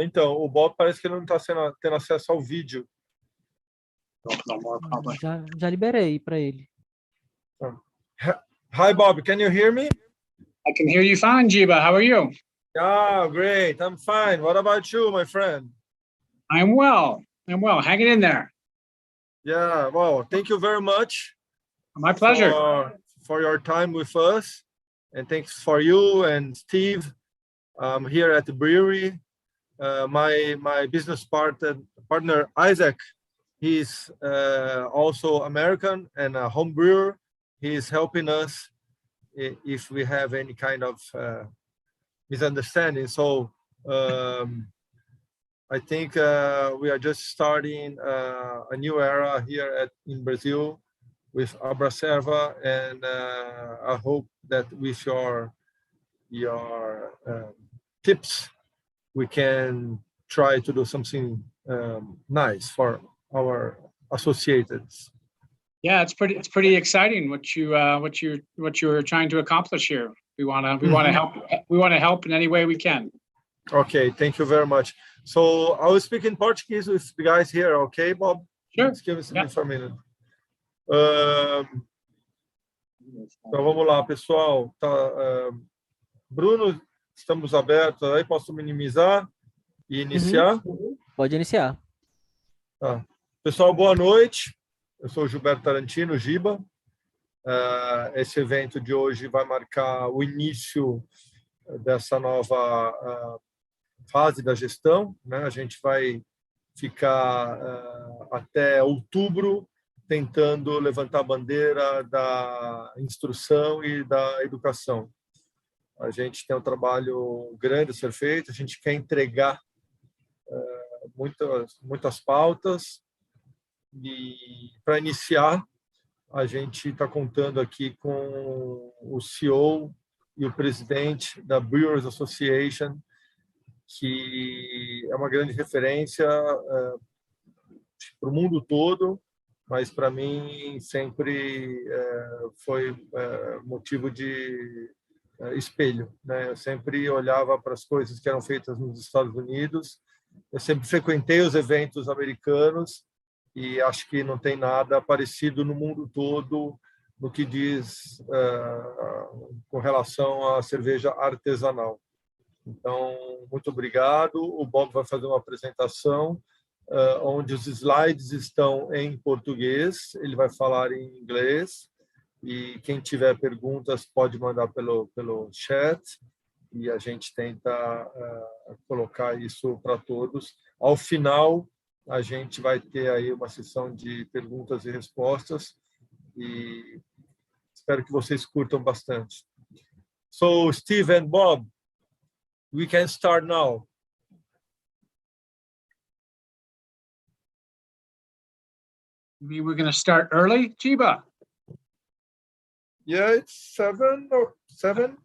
Então, o Bob parece que ele não está tendo acesso ao vídeo. Já liberei para ele. Hi, Bob. Can you hear me? I can hear you fine, Jiba. How are you? Ah, great. I'm fine. What about you, my friend? I'm well. Hanging in there. Yeah, well, thank you very much. My pleasure. For your time with us. And thanks for you and Steve here at the brewery. My business partner, Isaac, he's also American and a home brewer. He's helping us if we have any kind of misunderstanding. So I think we are just starting a new era here in Brazil with Abracerva, and I hope that with your tips, we can try to do something nice for our associates. Yeah, it's pretty exciting what you're trying to accomplish here. We want to help. We want to help in any way we can. Okay, thank you very much. So I will speak in Portuguese with the guys here. Okay, Bob? Sure. Let's give us a minute. Então vamos lá, pessoal. Bruno, estamos abertos aí. Posso minimizar e iniciar? Pode iniciar. Tá. Pessoal, boa noite. Eu sou o Gilberto Tarantino, Giba. Esse evento de hoje vai marcar o início dessa nova fase da gestão, né? A gente vai ficar até outubro tentando levantar a bandeira da instrução e da educação. A gente tem um trabalho grande a ser feito, a gente quer entregar muitas pautas, e para iniciar a gente está contando aqui com o CEO e o presidente da Brewers Association, que é uma grande referência para o mundo todo, mas para mim sempre foi motivo de espelho, né? Eu sempre olhava para as coisas que eram feitas nos Estados Unidos, eu sempre frequentei os eventos americanos e acho que não tem nada parecido no mundo todo no que diz com relação à cerveja artesanal. Então, muito obrigado. O Bob vai fazer uma apresentação onde os slides estão em português, ele vai falar em inglês, e quem tiver perguntas pode mandar pelo chat, e a gente tenta colocar isso para todos. Ao final, a gente vai ter aí uma sessão de perguntas e respostas, e espero que vocês curtam bastante. So, Steve and Bob, we can start now. We're going to start early, Jiba? Yeah, it's 7 or 7.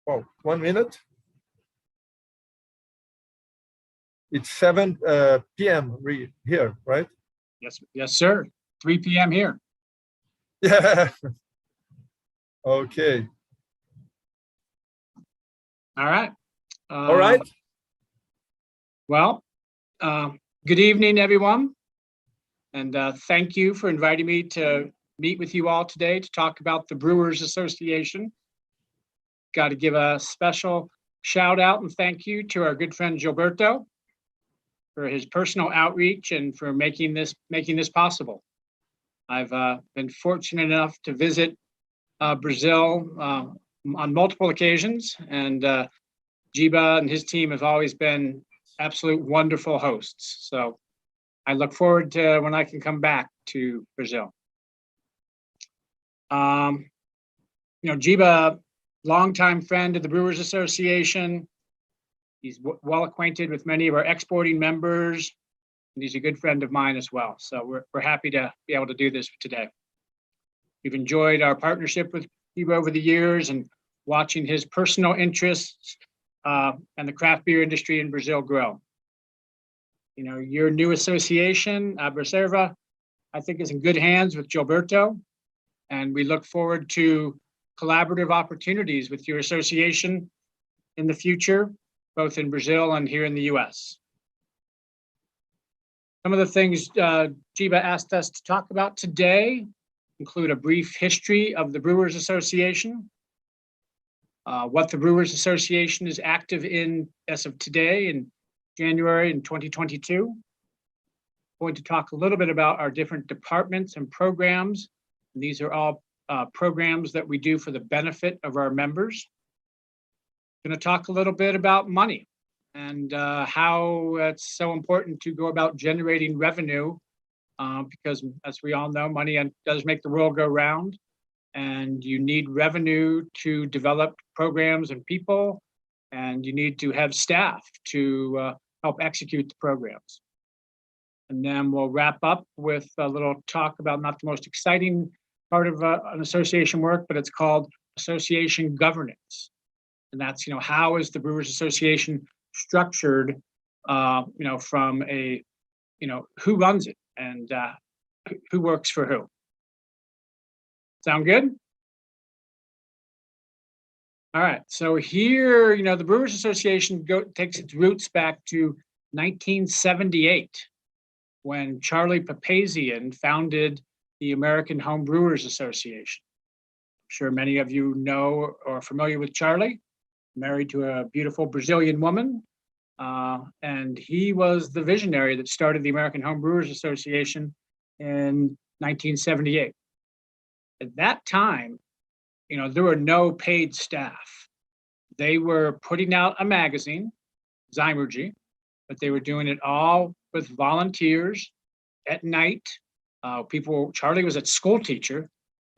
Oh, 1 minute. It's 7 p.m. here, right? Yes, sir. 3 p.m. here. Yeah. Okay. All right. All right. Well, good evening, everyone. And thank you for inviting me to meet with you all today to talk about the Brewers Association. Got to give a special shout out and thank you to our good friend Gilberto for his personal outreach and for making this possible. I've been fortunate enough to visit Brazil on multiple occasions, and Jiba and his team have always been absolute wonderful hosts. So I look forward to when I can come back to Brazil. Jiba, longtime friend of the Brewers Association. He's well acquainted with many of our exporting members, and he's a good friend of mine as well. So we're happy to be able to do this today. We've enjoyed our partnership with Jiba over the years and watching his personal interests and the craft beer industry in Brazil grow. Your new association, Abracerva, I think is in good hands with Gilberto, and we look forward to collaborative opportunities with your association in the future both in Brazil and here in the US. Some of the things Jiba asked us to talk about today include a brief history of the Brewers Association, what the Brewers Association is active in as of today in January in 2022. Going to talk a little bit about our different departments and programs. And these are all programs that we do for the benefit of our members. Going to talk a little bit about money and how it's so important to go about generating revenue because, as we all know, money does make the world go round, and you need revenue to develop programs and people, and you need to have staff to help execute the programs. And then we'll wrap up with a little talk about not the most exciting part of an association work, but it's called association governance. And that's, how is the Brewers Association structured, from a, who runs it and who works for who. Sound good? All right, so here, the Brewers Association takes its roots back to 1978, when Charlie Papazian founded the American Home Brewers Association. I'm sure many of you know or are familiar with Charlie, married to a beautiful Brazilian woman. And he was the visionary that started the American Home Brewers Association in 1978. At that time, there were no paid staff. They were putting out a magazine, Zymergy, but they were doing it all with volunteers at night. Charlie was a school teacher,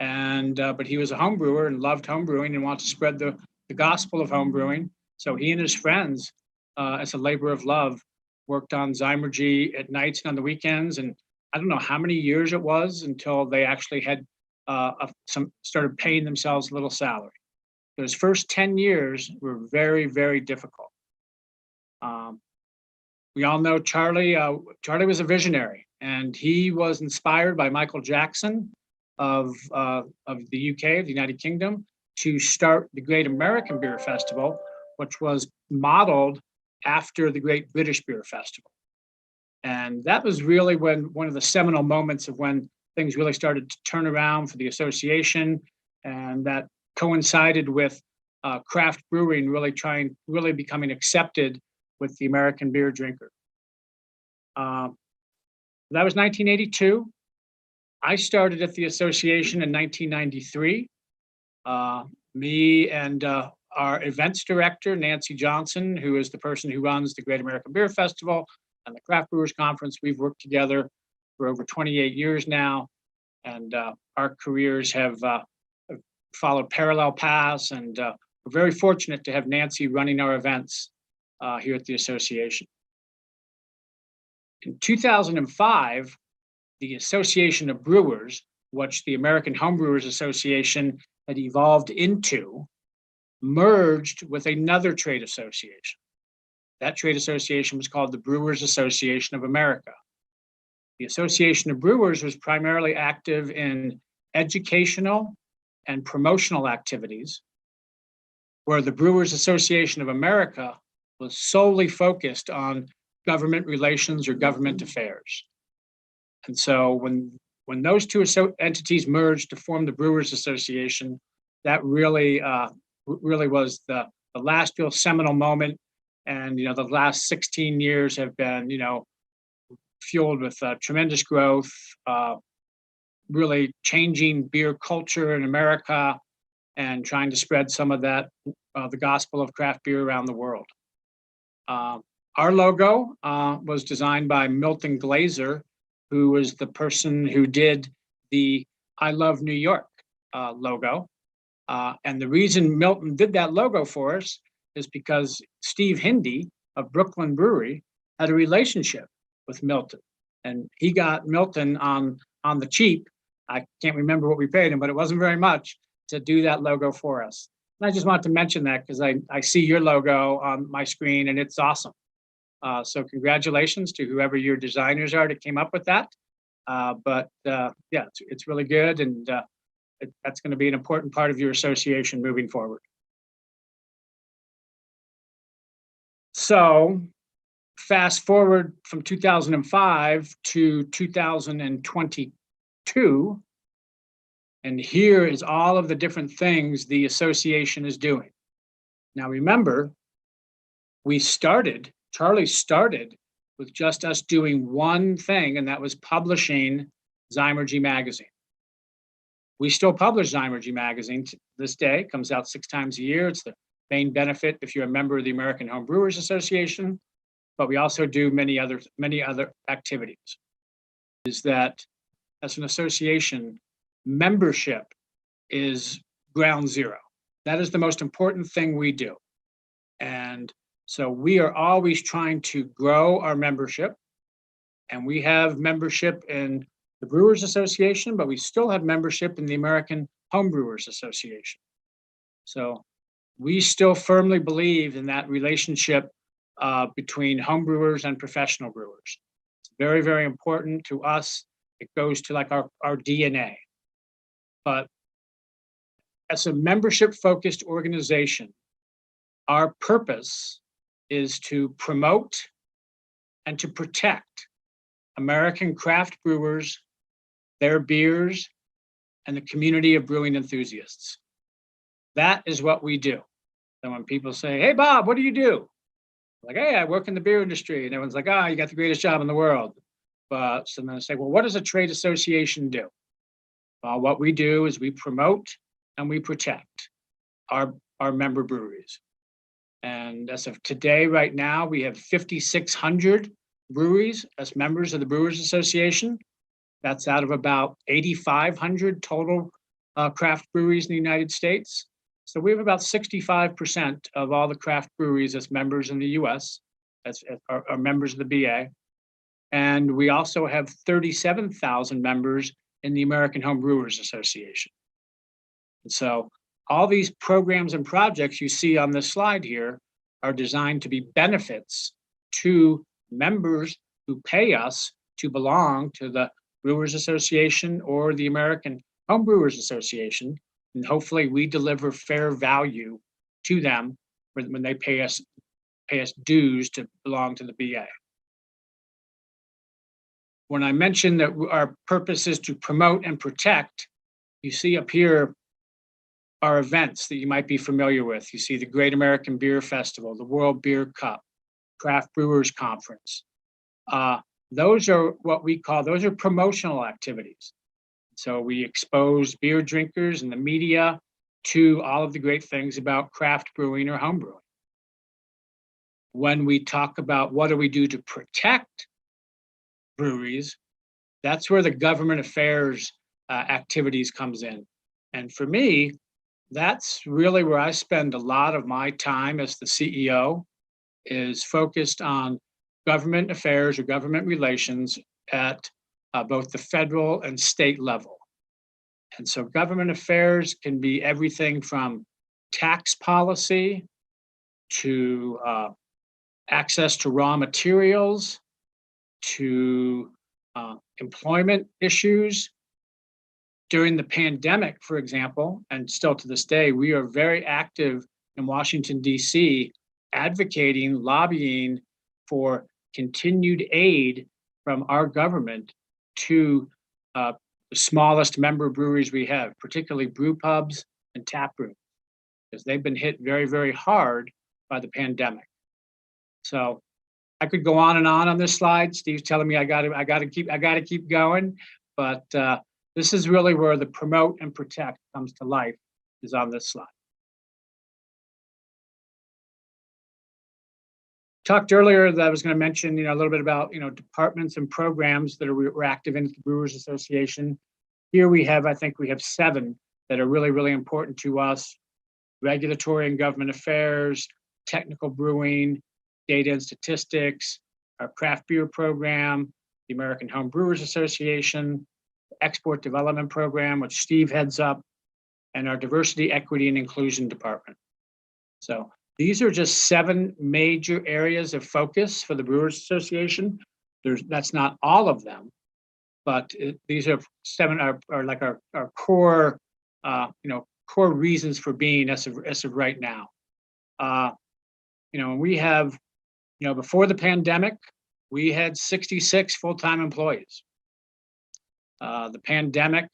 but he was a home brewer and loved home brewing and wanted to spread the gospel of home brewing. So he and his friends, as a labor of love, worked on Zymergy at nights and on the weekends. And I don't know how many years it was until they actually had started paying themselves a little salary. Those first 10 years were very, very difficult. We all know Charlie. Charlie was a visionary, and he was inspired by Michael Jackson of the UK, the United Kingdom, to start the Great American Beer Festival, which was modeled after the Great British Beer Festival. And that was really one of the seminal moments of when things really started to turn around for the association, and that coincided with craft brewing really becoming accepted with the American beer drinker. That was 1982. I started at the association in 1993. Me and our events director, Nancy Johnson, who is the person who runs the Great American Beer Festival and the Craft Brewers Conference, we've worked together for over 28 years now, and our careers have followed parallel paths, and we're very fortunate to have Nancy running our events here at the association. In 2005, the Association of Brewers, which the American Home Brewers Association had evolved into, merged with another trade association. That trade association was called the Brewers Association of America. The Association of Brewers was primarily active in educational and promotional activities, where the Brewers Association of America was solely focused on government relations or government affairs. And so when those two entities merged to form the Brewers Association, that really was the last real seminal moment. And the last 16 years have been fueled with tremendous growth, really changing beer culture in America, and trying to spread some of that, the gospel of craft beer around the world. Our logo was designed by Milton Glaser, who was the person who did the I Love New York logo. And the reason Milton did that logo for us is because Steve Hindy of Brooklyn Brewery had a relationship with Milton. And he got Milton on the cheap. I can't remember what we paid him, but it wasn't very much, to do that logo for us. And I just wanted to mention that because I see your logo on my screen, and it's awesome. So congratulations to whoever your designers are that came up with that. Yeah, it's really good, and that's going to be an important part of your association moving forward. So fast forward from 2005 to 2022, and here is all of the different things the association is doing. Now remember, Charlie started with just us doing one thing, and that was publishing Zymergy magazine. We still publish Zymergy magazine to this day. It comes out 6 times a year. It's the main benefit if you're a member of the American Home Brewers Association, but we also do many other activities. Is that as an association, membership is ground zero. That is the most important thing we do. And so we are always trying to grow our membership, and we have membership in the Brewers Association, but we still have membership in the American Home Brewers Association. So we still firmly believe in that relationship between home brewers and professional brewers. It's very, very important to us. It goes to like our DNA. But as a membership-focused organization, our purpose is to promote and to protect American craft brewers, their beers, and the community of brewing enthusiasts. That is what we do. And when people say, "Hey, Bob, what do you do?" Like, "Hey, I work in the beer industry." And everyone's like, "Ah, you got the greatest job in the world." But so then I say, "Well, what does a trade association do?" Well, what we do is we promote and we protect our member breweries. And as of today, right now, we have 5,600 breweries as members of the Brewers Association. That's out of about 8,500 total craft breweries in the United States. So we have about 65% of all the craft breweries as members in the US, as are members of the BA. And we also have 37,000 members in the American Home Brewers Association. And so all these programs and projects you see on this slide here are designed to be benefits to members who pay us to belong to the Brewers Association or the American Home Brewers Association. And hopefully we deliver fair value to them when they pay us dues to belong to the BA. When I mentioned that our purpose is to promote and protect, you see up here are events that you might be familiar with. You see the Great American Beer Festival, the World Beer Cup, Craft Brewers Conference. Those are what we call, those are promotional activities. So we expose beer drinkers and the media to all of the great things about craft brewing or home brewing. When we talk about what do we do to protect breweries, that's where the government affairs activities comes in. And for me, that's really where I spend a lot of my time as the CEO, is focused on government affairs or government relations at both the federal and state level. And so government affairs can be everything from tax policy to access to raw materials, to employment issues. During the pandemic, for example, and still to this day, we are very active in Washington, D.C., advocating, lobbying for continued aid from our government to the smallest member breweries we have, particularly brew pubs and tap rooms, because they've been hit very, very hard by the pandemic. So I could go on and on this slide. Steve's telling me I got to keep going, but this is really where the promote and protect comes to life, is on this slide. Talked earlier that I was going to mention, a little bit about, departments and programs that we're active in at the Brewers Association. Here we have, I think we have 7 that are really, really important to us: regulatory and government affairs, technical brewing, data and statistics, our craft beer program, the American Home Brewers Association, export development program, which Steve heads up, and our diversity, equity, and inclusion department. So these are just 7 major areas of focus for the Brewers Association. That's not all of them, but these are 7 are like our core, core reasons for being as of right now. We have Before the pandemic, we had 66 full-time employees. The pandemic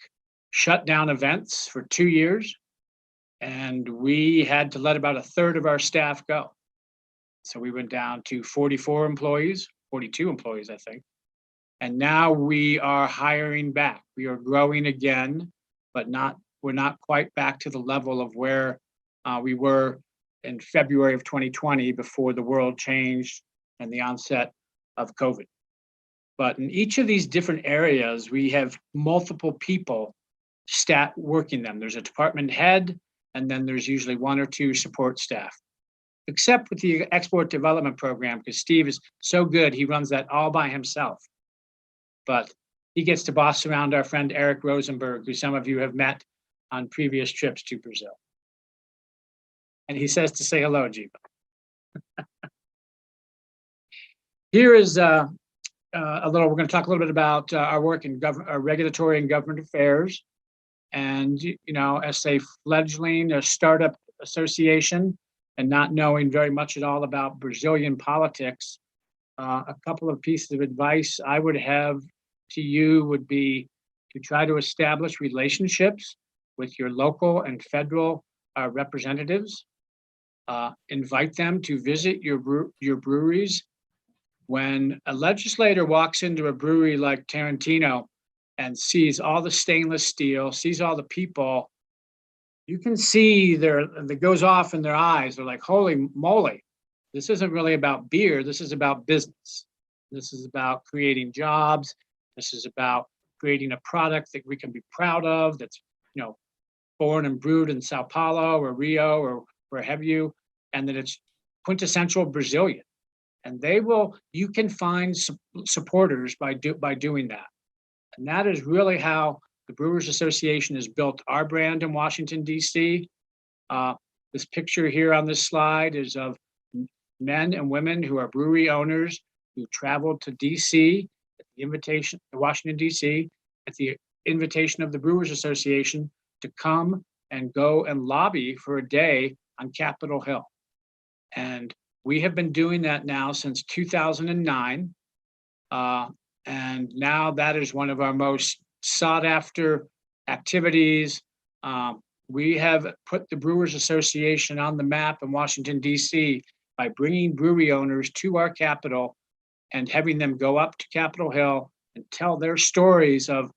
shut down events for 2 years, and we had to let about a third of our staff go. So we went down to 44 employees, 42 employees, I think. And now we are hiring back. We are growing again, but we're not quite back to the level of where we were in February of 2020 before the world changed and the onset of COVID. But in each of these different areas, we have multiple people working them. There's a department head, and then there's usually 1 or 2 support staff. Except with the export development program, because Steve is so good, he runs that all by himself. But he gets to boss around our friend Eric Rosenberg, who some of you have met on previous trips to Brazil. And he says to say hello, Jiva. Here is we're going to talk a little bit about our work in regulatory and government affairs. And, as a fledgling, a startup association, and not knowing very much at all about Brazilian politics, a couple of pieces of advice I would have to you would be to try to establish relationships with your local and federal representatives. Invite them to visit your breweries. When a legislator walks into a brewery like Tarantino and sees all the stainless steel, sees all the people, you can see that goes off in their eyes. They're like, holy moly, this isn't really about beer. This is about business. This is about creating jobs. This is about creating a product that we can be proud of, that's, born and brewed in Sao Paulo or Rio or where have you, and that it's quintessential Brazilian. And you can find supporters by doing that. And that is really how the Brewers Association has built our brand in Washington, D.C. This picture here on this slide is of men and women who are brewery owners who traveled to D.C. at the invitation, Washington, D.C., at the invitation of the Brewers Association to come and go and lobby for a day on Capitol Hill. And we have been doing that now since 2009. And now that is one of our most sought after activities. We have put the Brewers Association on the map in Washington, D.C. by bringing brewery owners to our Capitol and having them go up to Capitol Hill and tell their stories of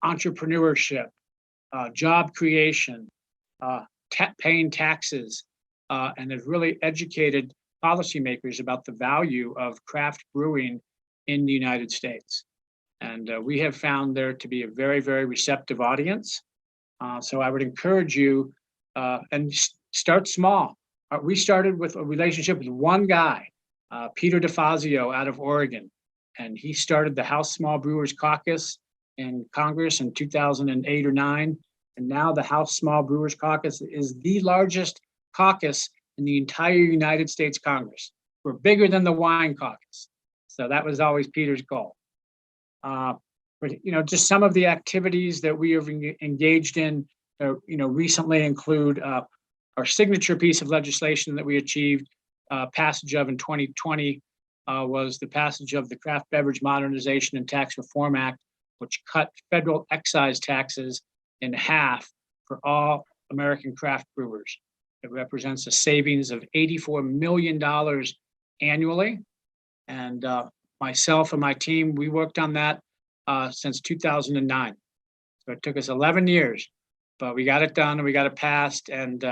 entrepreneurship, job creation, paying taxes, and have really educated policymakers about the value of craft brewing in the United States. And we have found there to be a very, very receptive audience. So I would encourage you and start small. We started with a relationship with one guy, Peter DeFazio out of Oregon. And he started the House Small Brewers Caucus in Congress in 2008 or 9. And now the House Small Brewers Caucus is the largest caucus in the entire United States Congress. We're bigger than the wine caucus. So that was always Peter's goal. But just some of the activities that we have engaged in, recently include our signature piece of legislation that we achieved passage of in 2020 was the passage of the Craft Beverage Modernization and Tax Reform Act, which cut federal excise taxes in half for all American craft brewers. It represents a savings of $84 million annually. And myself and my team, we worked on that since 2009. So it took us 11 years, but we got it done and we got it passed, and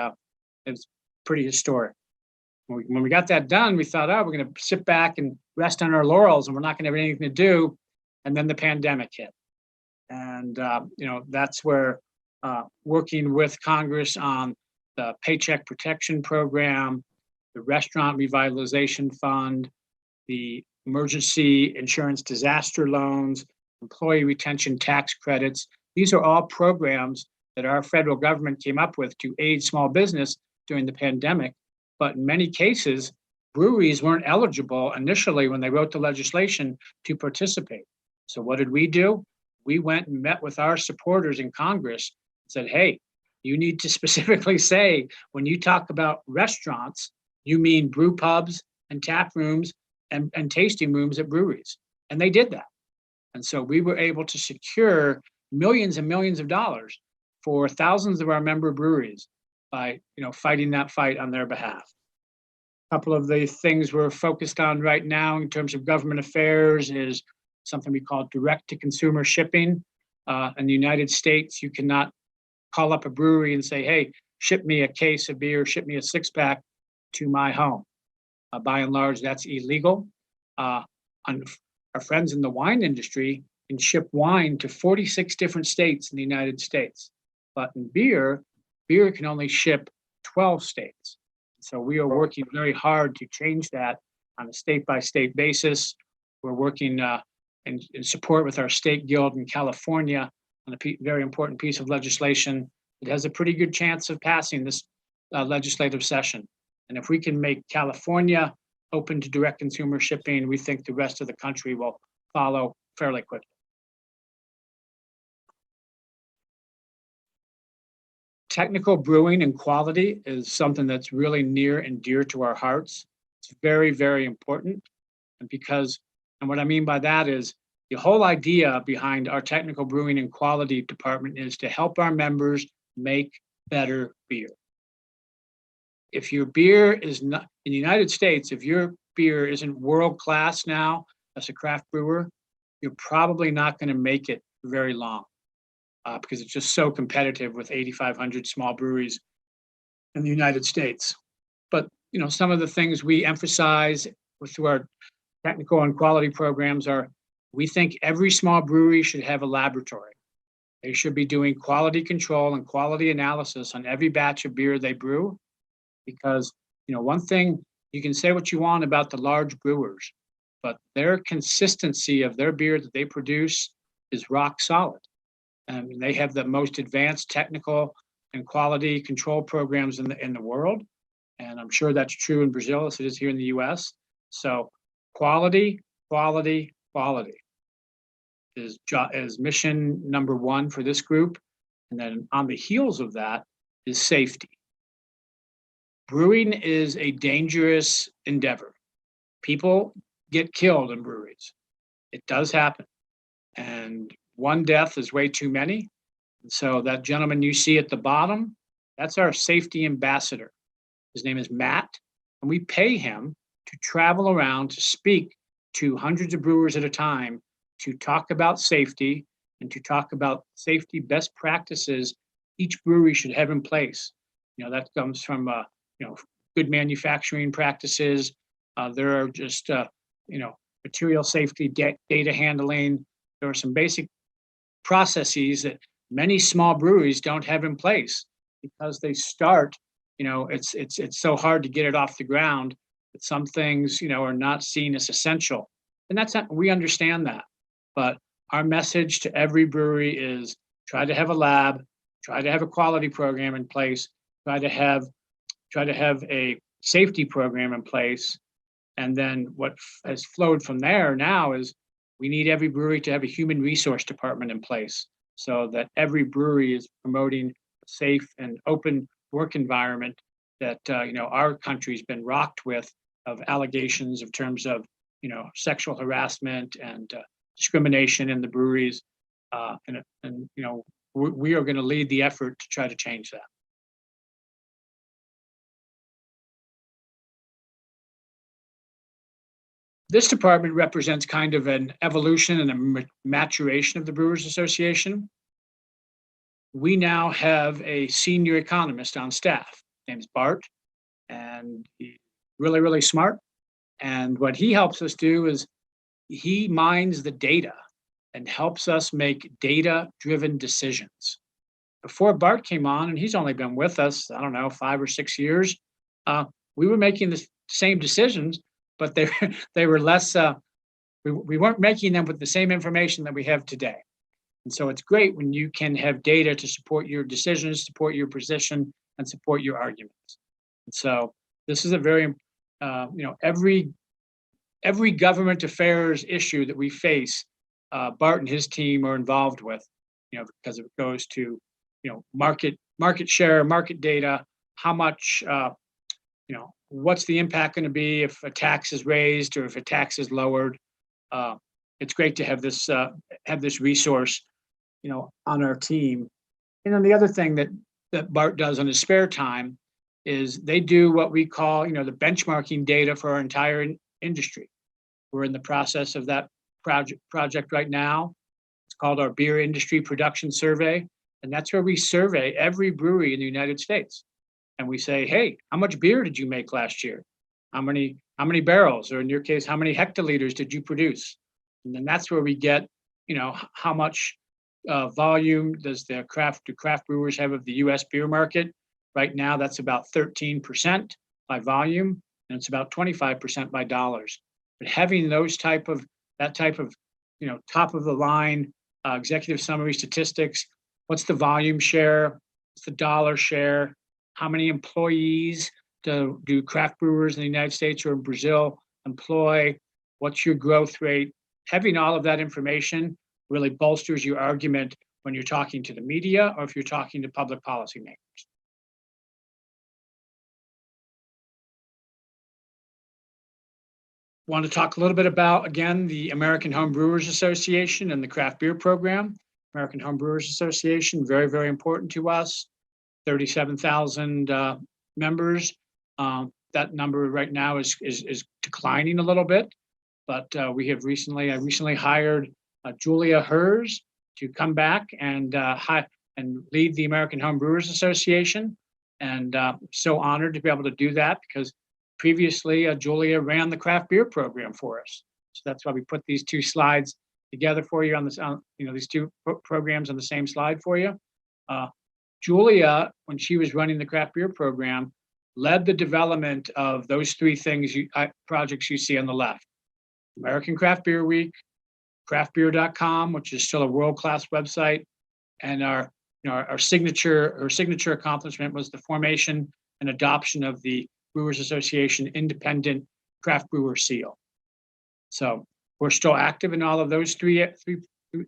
it's pretty historic. When we got that done, we thought, we're going to sit back and rest on our laurels and we're not going to have anything to do. And then the pandemic hit. And, that's where working with Congress on the Paycheck Protection Program, the Restaurant Revitalization Fund, the Emergency Insurance Disaster Loans, Employee Retention Tax Credits. These are all programs that our federal government came up with to aid small business during the pandemic. But in many cases, breweries weren't eligible initially when they wrote the legislation to participate. So what did we do? We went and met with our supporters in Congress and said, hey, you need to specifically say, when you talk about restaurants, you mean brew pubs and tap rooms and tasting rooms at breweries. And they did that. And so we were able to secure millions and millions of dollars for thousands of our member breweries by, fighting that fight on their behalf. A couple of the things we're focused on right now in terms of government affairs is something we call direct-to-consumer shipping. In the United States, you cannot call up a brewery and say, hey, ship me a case of beer, ship me a six-pack to my home. By and large, that's illegal. Our friends in the wine industry can ship wine to 46 different states in the United States. But in beer can only ship 12 states. So we are working very hard to change that on a state-by-state basis. We're working in support with our state guild in California on a very important piece of legislation that has a pretty good chance of passing this legislative session. And if we can make California open to direct consumer shipping, we think the rest of the country will follow fairly quickly. Technical brewing and quality is something that's really near and dear to our hearts. It's very, very important. And what I mean by that is the whole idea behind our technical brewing and quality department is to help our members make better beer. If your beer is not, in the United States, if your beer isn't world-class now as a craft brewer, you're probably not going to make it very long because it's just so competitive with 8,500 small breweries in the United States. But, some of the things we emphasize through our technical and quality programs are, we think every small brewery should have a laboratory. They should be doing quality control and quality analysis on every batch of beer they brew. Because, one thing, you can say what you want about the large brewers, but their consistency of their beer that they produce is rock solid. And they have the most advanced technical and quality control programs in the world. And I'm sure that's true in Brazil as it is here in the US. So quality, quality, quality is mission number one for this group. And then on the heels of that is safety. Brewing is a dangerous endeavor. People get killed in breweries. It does happen. And one death is way too many. And so that gentleman you see at the bottom, that's our safety ambassador. His name is Matt, and we pay him to travel around to speak to hundreds of brewers at a time to talk about safety and to talk about safety best practices each brewery should have in place. That comes from good manufacturing practices. There are just material safety, data handling. There are some basic processes that many small breweries don't have in place because they start. It's so hard to get it off the ground that some things are not seen as essential, and we understand that. But our message to every brewery is try to have a lab, try to have a quality program in place, try to have a safety program in place. And then what has flowed from there now is we need every brewery to have a human resource department in place so that every brewery is promoting a safe and open work environment that our country's been rocked with of allegations in terms of sexual harassment and discrimination in the breweries. We are going to lead the effort to try to change that. This department represents kind of an evolution and a maturation of the Brewers Association. We now have a senior economist on staff. His name is Bart, and he's really, really smart. And what he helps us do is he mines the data and helps us make data-driven decisions. Before Bart came on, and he's only been with us, 5 or 6 years, we were making the same decisions, but they were less, we weren't making them with the same information that we have today. And so it's great when you can have data to support your decisions, support your position, and support your arguments. And so this is a very, every government affairs issue that we face, Bart and his team are involved with, because it goes to, market share, market data, how much, what's the impact going to be if a tax is raised or if a tax is lowered. It's great to have this resource, on our team. And then the other thing that Bart does on his spare time is they do what we call, the benchmarking data for our entire industry. We're in the process of that project right now. It's called our Beer Industry Production Survey, and that's where we survey every brewery in the United States. And we say, hey, how much beer did you make last year? How many barrels, or in your case, how many hectoliters did you produce? And then that's where we get, how much volume does do craft brewers have of the U.S. beer market? Right now, that's about 13% by volume, and it's about 25% by dollars. But having that type of, top of the line executive summary statistics, what's the volume share? What's the dollar share? How many employees do craft brewers in the United States or in Brazil employ? What's your growth rate? Having all of that information really bolsters your argument when you're talking to the media or if you're talking to public policymakers. Want to talk a little bit about, again, the American Home Brewers Association and the craft beer program. American Home Brewers Association, very, very important to us. 37,000 members. That number right now is declining a little bit, but I recently hired Julia Hers to come back and lead the American Home Brewers Association. And so honored to be able to do that because previously Julia ran the craft beer program for us. So that's why we put these two slides together for you on this, these two programs on the same slide for you. Julia, when she was running the craft beer program, led the development of those three projects you see on the left. American Craft Beer Week, craftbeer.com, which is still a world-class website, and our signature accomplishment was the formation and adoption of the Brewers Association Independent Craft Brewer Seal. So we're still active in all of those three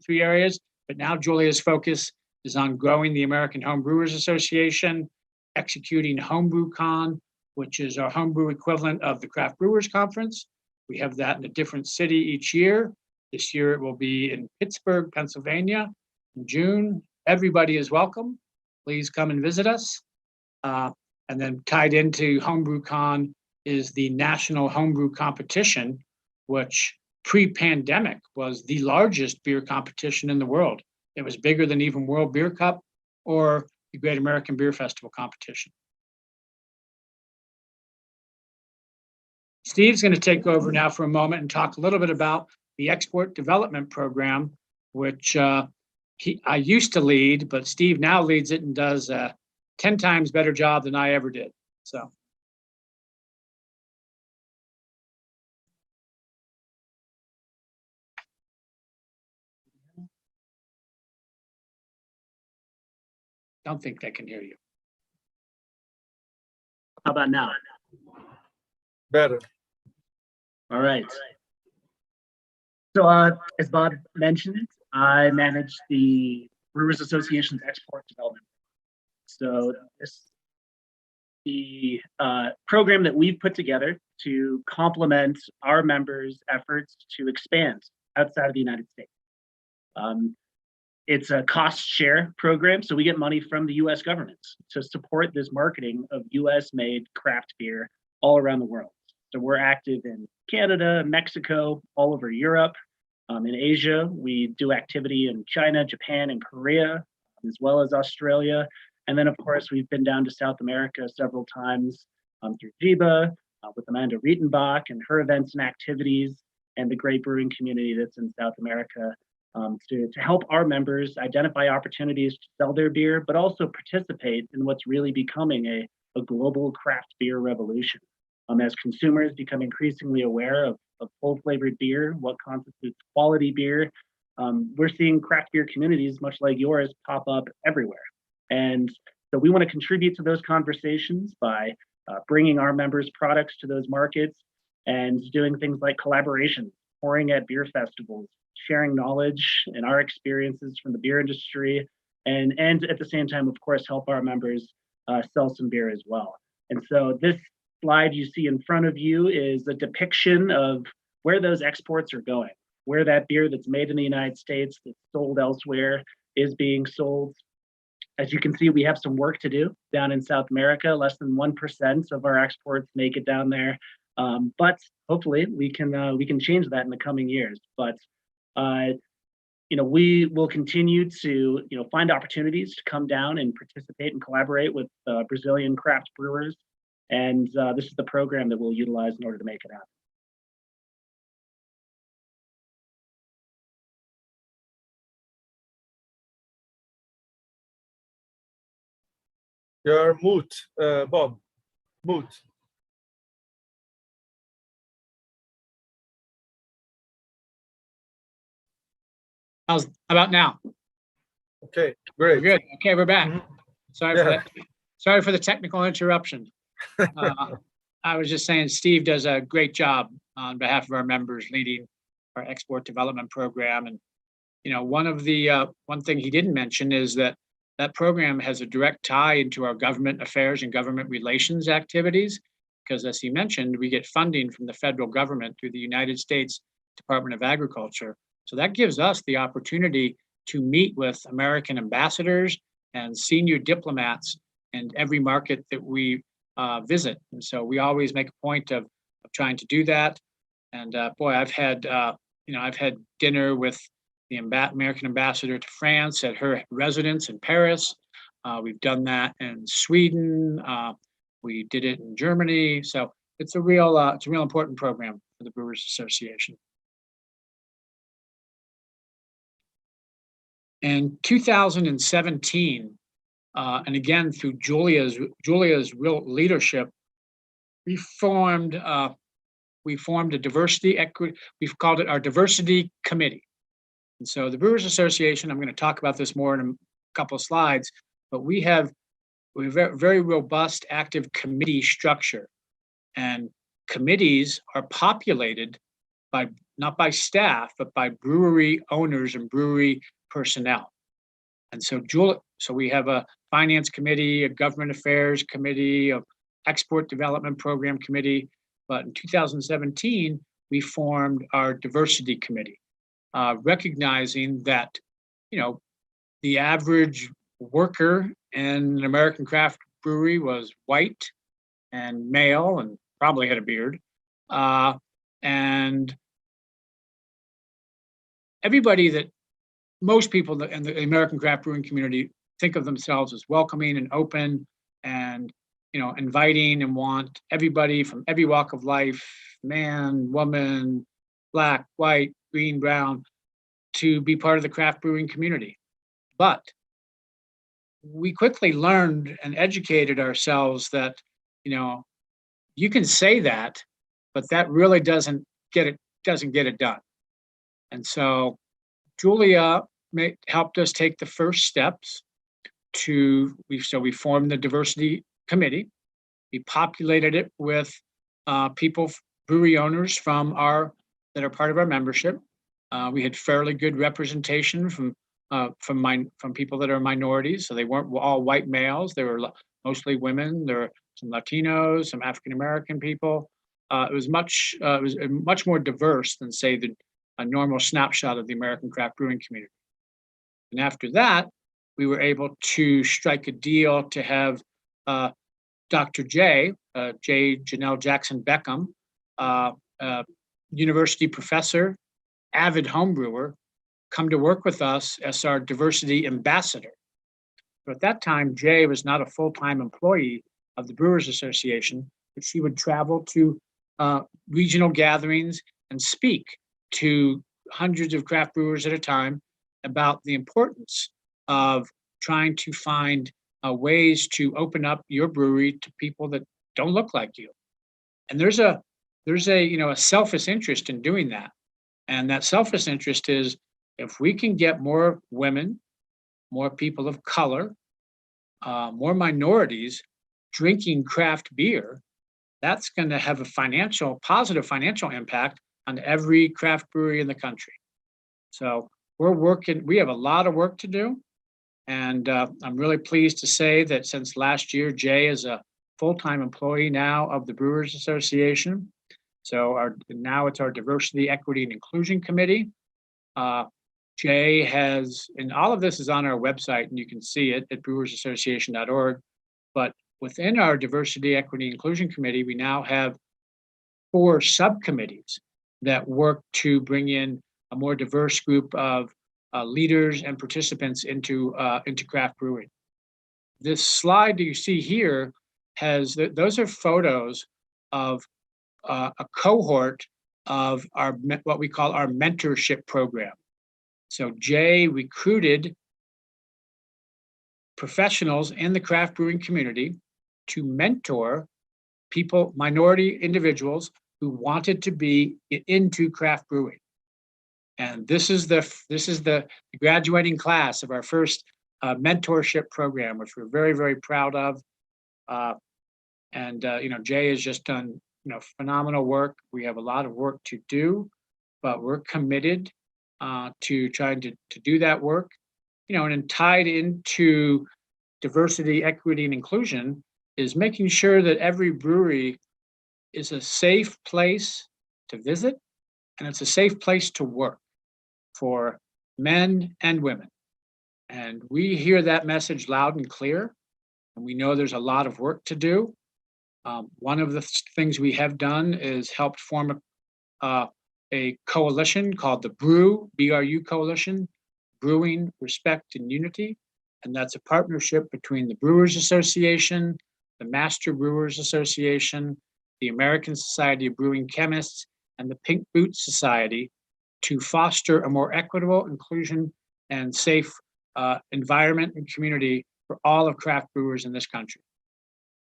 areas, but now Julia's focus is on growing the American Home Brewers Association, executing HomebrewCon, which is our homebrew equivalent of the Craft Brewers Conference. We have that in a different city each year. This year it will be in Pittsburgh, Pennsylvania in June. Everybody is welcome. Please come and visit us. And then tied into HomebrewCon is the National Homebrew Competition, which pre-pandemic was the largest beer competition in the world. It was bigger than even World Beer Cup or the Great American Beer Festival competition. Steve's going to take over now for a moment and talk a little bit about the Export Development Program, which I used to lead, but Steve now leads it and does a 10 times better job than I ever did. So. Don't think they can hear you. How about now? Better. All right. So as Bob mentioned, I manage the Brewers Association's Export Development. So the program that we've put together to complement our members' efforts to expand outside of the United States. It's a cost share program, so we get money from the US government to support this marketing of US made craft beer all around the world. So we're active in Canada, Mexico, all over Europe. In Asia, we do activity in China, Japan, and Korea, as well as Australia. And then, of course, we've been down to South America several times through JIBA, with Amanda Rietenbach and her events and activities, and the great brewing community that's in South America, to help our members identify opportunities to sell their beer, but also participate in what's really becoming a global craft beer revolution. As consumers become increasingly aware of full flavored beer, what constitutes quality beer, we're seeing craft beer communities much like yours pop up everywhere. And so we want to contribute to those conversations by bringing our members' products to those markets and doing things like collaboration, pouring at beer festivals, sharing knowledge and our experiences from the beer industry, and at the same time, of course, help our members sell some beer as well. And so this slide you see in front of you is a depiction of where those exports are going, where that beer that's made in the United States, that's sold elsewhere, is being sold. As you can see, we have some work to do down in South America. Less than 1% of our exports make it down there, but hopefully we can change that in the coming years. But we will continue to find opportunities to come down and participate and collaborate with Brazilian craft brewers, and this is the program that we'll utilize in order to make it happen. You're mute, Bob. Mute. How's about now? Okay, great. We're good. Okay, we're back. Mhm. Sorry for that. Sorry for the technical interruption. I was just saying, Steve does a great job on behalf of our members, leading our export development program. And one thing he didn't mention is that program has a direct tie into our government affairs and government relations activities, because as he mentioned, we get funding from the federal government through the United States Department of Agriculture. So that gives us the opportunity to meet with American ambassadors and senior diplomats in every market that we visit. And so we always make a point of trying to do that. And I've had dinner with the American ambassador to France at her residence in Paris. We've done that in Sweden. We did it in Germany. So it's a real important program for the Brewers Association. In 2017, and again through Julia's real leadership, we formed a diversity equity. We've called it our diversity committee. And so the Brewers Association, I'm going to talk about this more in a couple of slides, but we have a very robust, active committee structure. And committees are populated by, not by staff, but by brewery owners and brewery personnel. And so we have a finance committee, a government affairs committee, a export development program committee. But in 2017, we formed our diversity committee. Recognizing that, the average worker in an American craft brewery was white and male and probably had a beard. And most people in the American craft brewing community think of themselves as welcoming and open and, inviting, and want everybody from every walk of life, man, woman, black, white, green, brown, to be part of the craft brewing community. But we quickly learned and educated ourselves that, you can say that, but that really doesn't get it done. And so Julia helped us take the first steps we formed the diversity committee. We populated it with brewery owners that are part of our membership. We had fairly good representation from people that are minorities. So they weren't all white males. They were mostly women. There were some Latinos, some African American people. It was much more diverse than, say, a normal snapshot of the American craft brewing community. And after that, we were able to strike a deal to have Dr. J. Janelle Jackson Beckham, university professor, avid homebrewer, come to work with us as our diversity ambassador. So at that time, Jay was not a full-time employee of the Brewers Association, but she would travel to regional gatherings and speak to hundreds of craft brewers at a time about the importance of trying to find ways to open up your brewery to people that don't look like you. And there's a selfish interest in doing that. And that selfish interest is, if we can get more women, more people of color, more minorities drinking craft beer, that's going to have a positive financial impact on every craft brewery in the country. So we have a lot of work to do. And I'm really pleased to say that since last year, Jay is a full-time employee now of the Brewers Association. So now it's our Diversity, Equity, and Inclusion Committee. Jay has, and all of this is on our website, and you can see it at brewersassociation.org. But within our Diversity, Equity, and Inclusion Committee, we now have 4 subcommittees that work to bring in a more diverse group of leaders and participants into craft brewing. This slide that you see here those are photos of a cohort of what we call our mentorship program. So Jay recruited professionals in the craft brewing community to mentor people, minority individuals who wanted to be into craft brewing. And this is the graduating class of our first mentorship program, which we're very, very proud of. Jay has just done phenomenal work. We have a lot of work to do, but we're committed to trying to do that work. And tied into diversity, equity, and inclusion is making sure that every brewery is a safe place to visit, and it's a safe place to work for men and women. And we hear that message loud and clear, and we know there's a lot of work to do. One of the things we have done is helped form a coalition called the BRU Coalition, Brewing, Respect, and Unity. And that's a partnership between the Brewers Association, the Master Brewers Association, the American Society of Brewing Chemists, and the Pink Boots Society to foster a more equitable, inclusion, and safe environment and community for all of craft brewers in this country.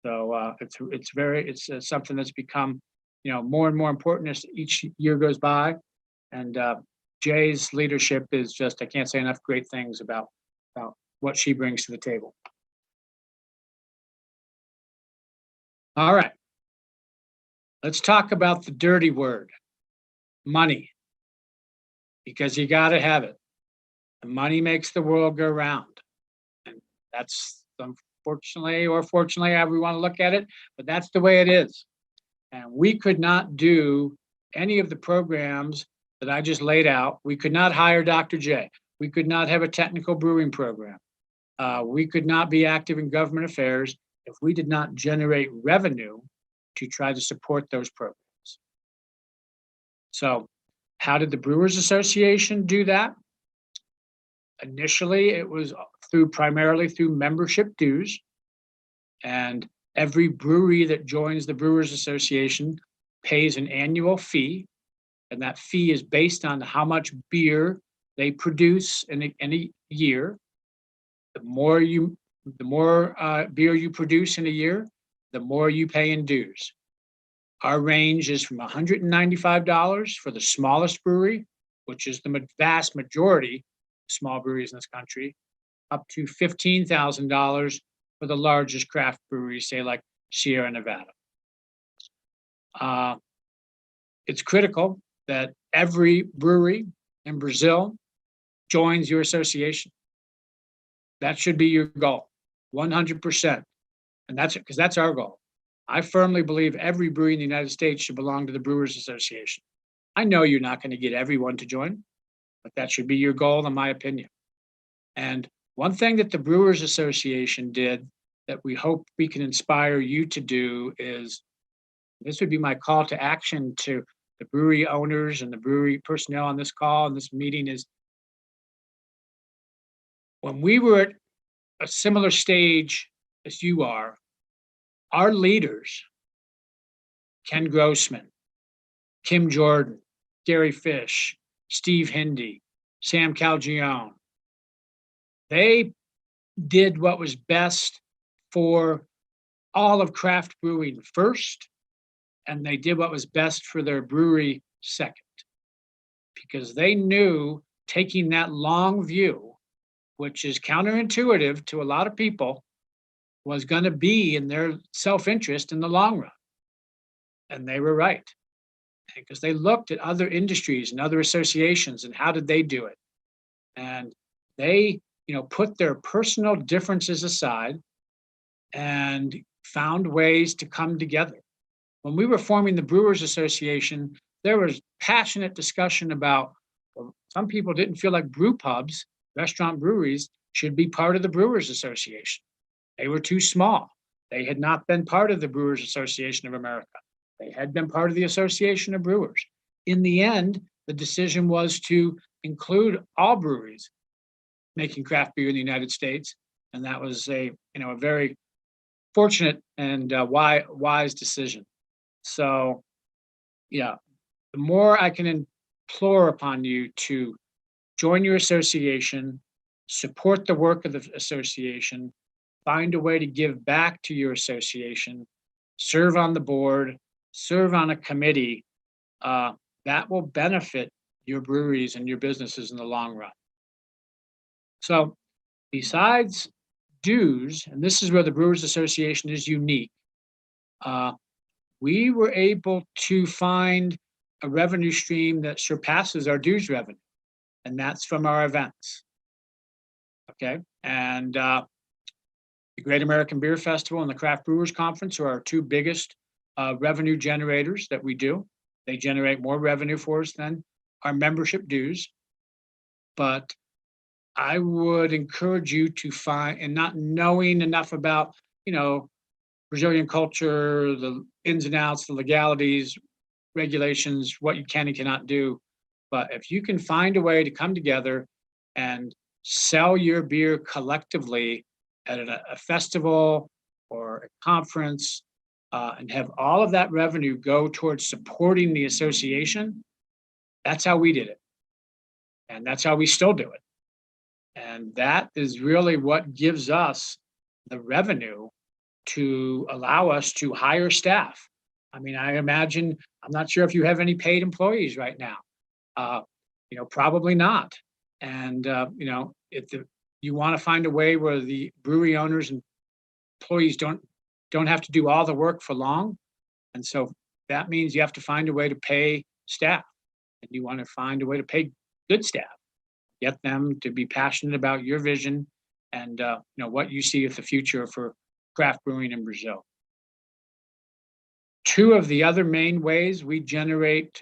So it's something that's become more and more important as each year goes by. And Jay's leadership is just, I can't say enough great things about what she brings to the table. All right. Let's talk about the dirty word, money, because you got to have it. The money makes the world go round. And that's unfortunately or fortunately, however we want to look at it, but that's the way it is. And we could not do any of the programs that I just laid out. We could not hire Dr. J. We could not have a technical brewing program. We could not be active in government affairs if we did not generate revenue to try to support those programs. So how did the Brewers Association do that? Initially, it was primarily through membership dues. And every brewery that joins the Brewers Association pays an annual fee. And that fee is based on how much beer they produce in any year. The more beer you produce in a year, the more you pay in dues. Our range is from $195 for the smallest brewery, which is the vast majority of small breweries in this country, up to $15,000 for the largest craft breweries, say like Sierra Nevada. It's critical that every brewery in Brazil joins your association. That should be your goal, 100%. And that's our goal. I firmly believe every brewery in the United States should belong to the Brewers Association. I know you're not going to get everyone to join, but that should be your goal, in my opinion. And one thing that the Brewers Association did that we hope we can inspire you to do is, this would be my call to action to the brewery owners and the brewery personnel on this call and this meeting, is when we were at a similar stage as you are, our leaders, Ken Grossman, Kim Jordan, Gary Fish, Steve Hindy, Sam Calgione, they did what was best for all of craft brewing first, and they did what was best for their brewery second, because they knew taking that long view, which is counterintuitive to a lot of people, was going to be in their self-interest in the long run. And they were right, because they looked at other industries and other associations and how did they do it. And they, put their personal differences aside and found ways to come together. When we were forming the Brewers Association, there was passionate discussion about, well, some people didn't feel like brew pubs, restaurant breweries, should be part of the Brewers Association. They were too small. They had not been part of the Brewers Association of America. They had been part of the Association of Brewers. In the end, the decision was to include all breweries making craft beer in the United States, and that was a very fortunate and wise decision. So, yeah, the more I can implore upon you to join your association, support the work of the association, find a way to give back to your association, serve on the board, serve on a committee, that will benefit your breweries and your businesses in the long run. So besides dues, and this is where the Brewers Association is unique, we were able to find a revenue stream that surpasses our dues revenue, and that's from our events. Okay, and the Great American Beer Festival and the Craft Brewers Conference are our two biggest revenue generators that we do. They generate more revenue for us than our membership dues. But I would encourage you to find, and not knowing enough about, Brazilian culture, the ins and outs, the legalities, regulations, what you can and cannot do. But if you can find a way to come together and sell your beer collectively at a festival or a conference, and have all of that revenue go towards supporting the association, that's how we did it. And that's how we still do it. And that is really what gives us the revenue to allow us to hire staff. I mean, I imagine, I'm not sure if you have any paid employees right now. Probably not. And, if you want to find a way where the brewery owners and employees don't have to do all the work for long. And so that means you have to find a way to pay staff, and you want to find a way to pay good staff, get them to be passionate about your vision and what you see as the future for craft brewing in Brazil. Two of the other main ways we generate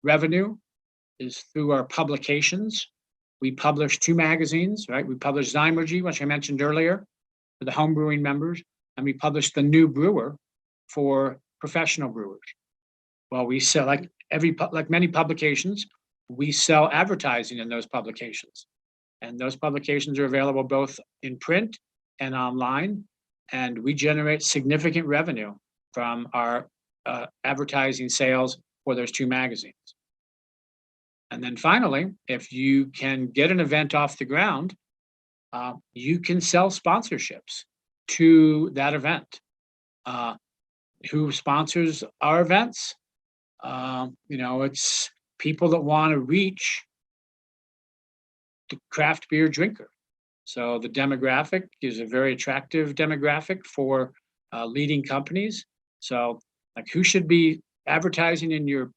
revenue is through our publications. We publish two magazines, right? We publish Zymergy, which I mentioned earlier, for the home brewing members, and we publish The New Brewer for professional brewers. Well, we sell, like many publications, we sell advertising in those publications. And those publications are available both in print and online, and we generate significant revenue from our advertising sales for those two magazines. And then finally, if you can get an event off the ground, you can sell sponsorships to that event. Who sponsors our events? It's people that want to reach the craft beer drinker. So the demographic is a very attractive demographic for leading companies. So who should be advertising in your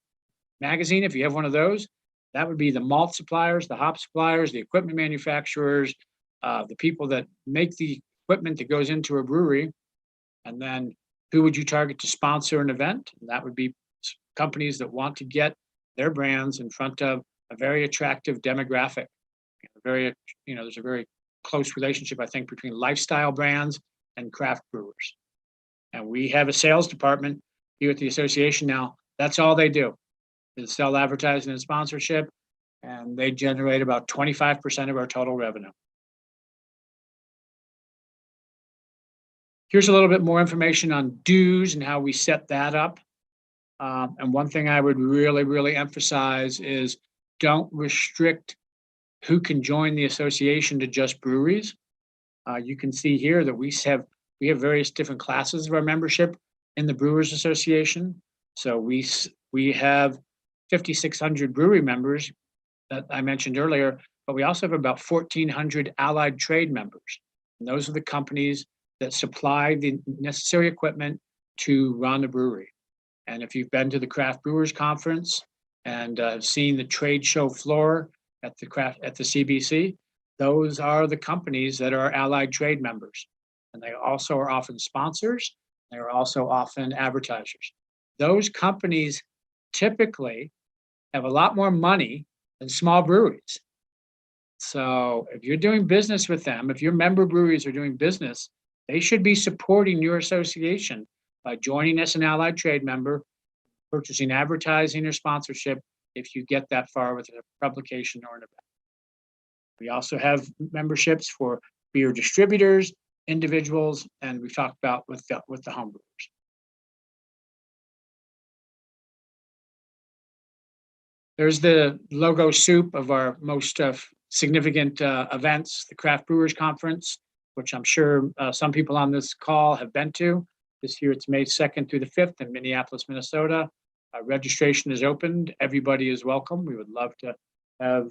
magazine if you have one of those? That would be the malt suppliers, the hop suppliers, the equipment manufacturers, the people that make the equipment that goes into a brewery. And then who would you target to sponsor an event? And that would be companies that want to get their brands in front of a very attractive demographic. There's a very close relationship, I think, between lifestyle brands and craft brewers. And we have a sales department here at the association now. That's all they do, is sell advertising and sponsorship, and they generate about 25% of our total revenue. Here's a little bit more information on dues and how we set that up. And one thing I would really, really emphasize is don't restrict who can join the association to just breweries. You can see here that we have various different classes of our membership in the Brewers Association. So we have 5,600 brewery members that I mentioned earlier, but we also have about 1,400 allied trade members. And those are the companies that supply the necessary equipment to run a brewery. And if you've been to the Craft Brewers Conference and seen the trade show floor at the CBC, those are the companies that are allied trade members. and they also are often sponsors. They are also often advertisers. Those companies typically have a lot more money than small breweries. So if you're doing business with them, if your member breweries are doing business, they should be supporting your association by joining as an allied trade member, purchasing advertising or sponsorship if you get that far with a publication or an event. We also have memberships for beer distributors, individuals, and we've talked about with the homebrewers. There's the logo soup of our most significant events, the Craft Brewers Conference, which I'm sure some people on this call have been to. This year it's May 2nd through the 5th in Minneapolis, Minnesota. Registration is opened. Everybody is welcome. We would love to have,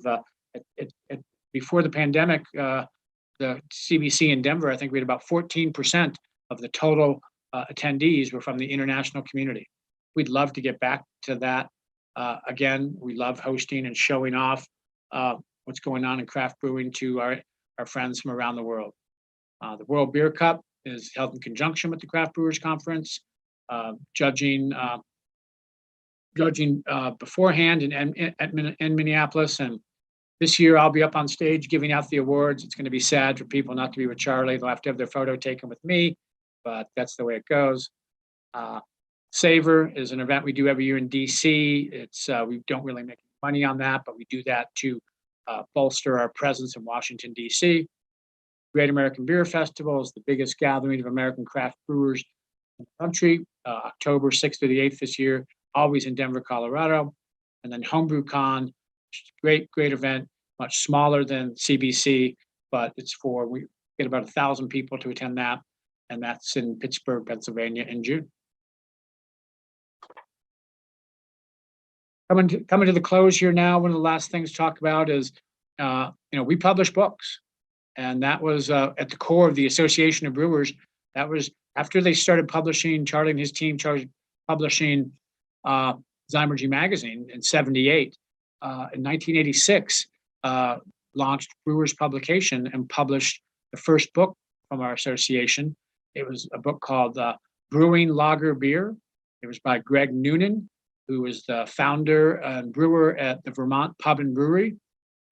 before the pandemic, the CBC in Denver, I think we had about 14% of the total attendees were from the international community. We'd love to get back to that. Again, we love hosting and showing off what's going on in craft brewing to our friends from around the world. The World Beer Cup is held in conjunction with the Craft Brewers Conference, judging beforehand in Minneapolis. And this year I'll be up on stage giving out the awards. It's going to be sad for people not to be with Charlie. They'll have to have their photo taken with me, but that's the way it goes. Savor is an event we do every year in DC. We don't really make money on that, but we do that to bolster our presence in Washington, DC. Great American Beer Festival is the biggest gathering of American craft brewers in the country, October 6th through the 8th this year, always in Denver, Colorado. And then Homebrew Con, great event, much smaller than CBC, but we get about 1,000 people to attend that, and that's in Pittsburgh, Pennsylvania in June. Coming to the close here now, one of the last things to talk about is, we publish books. And that was at the core of the Association of Brewers. That was after they started publishing, Charlie and his team started publishing Zymurgy magazine in 78. In 1986, launched Brewers Publication and published the first book from our association. It was a book called Brewing Lager Beer. It was by Greg Noonan, who was the founder and brewer at the Vermont Pub and Brewery.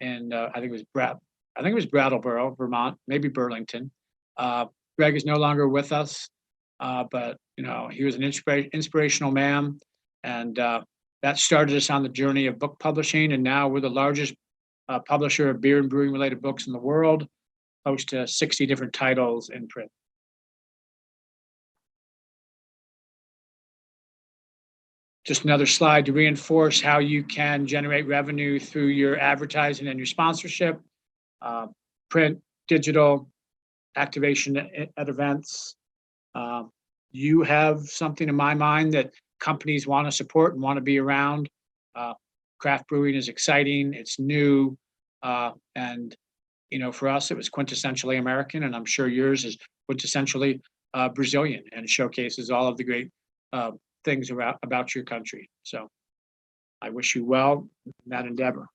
And I think it was Brattleboro, Vermont, maybe Burlington. Greg is no longer with us, but he was an inspirational man, and that started us on the journey of book publishing. And now we're the largest publisher of beer and brewing related books in the world, close to 60 different titles in print. Just another slide to reinforce how you can generate revenue through your advertising and your sponsorship. Print, digital, activation at events. You have something in my mind that companies want to support and want to be around. Craft brewing is exciting, it's new, and for us it was quintessentially American, and I'm sure yours is quintessentially Brazilian, and showcases all of the great things about your country. So I wish you well in that endeavor.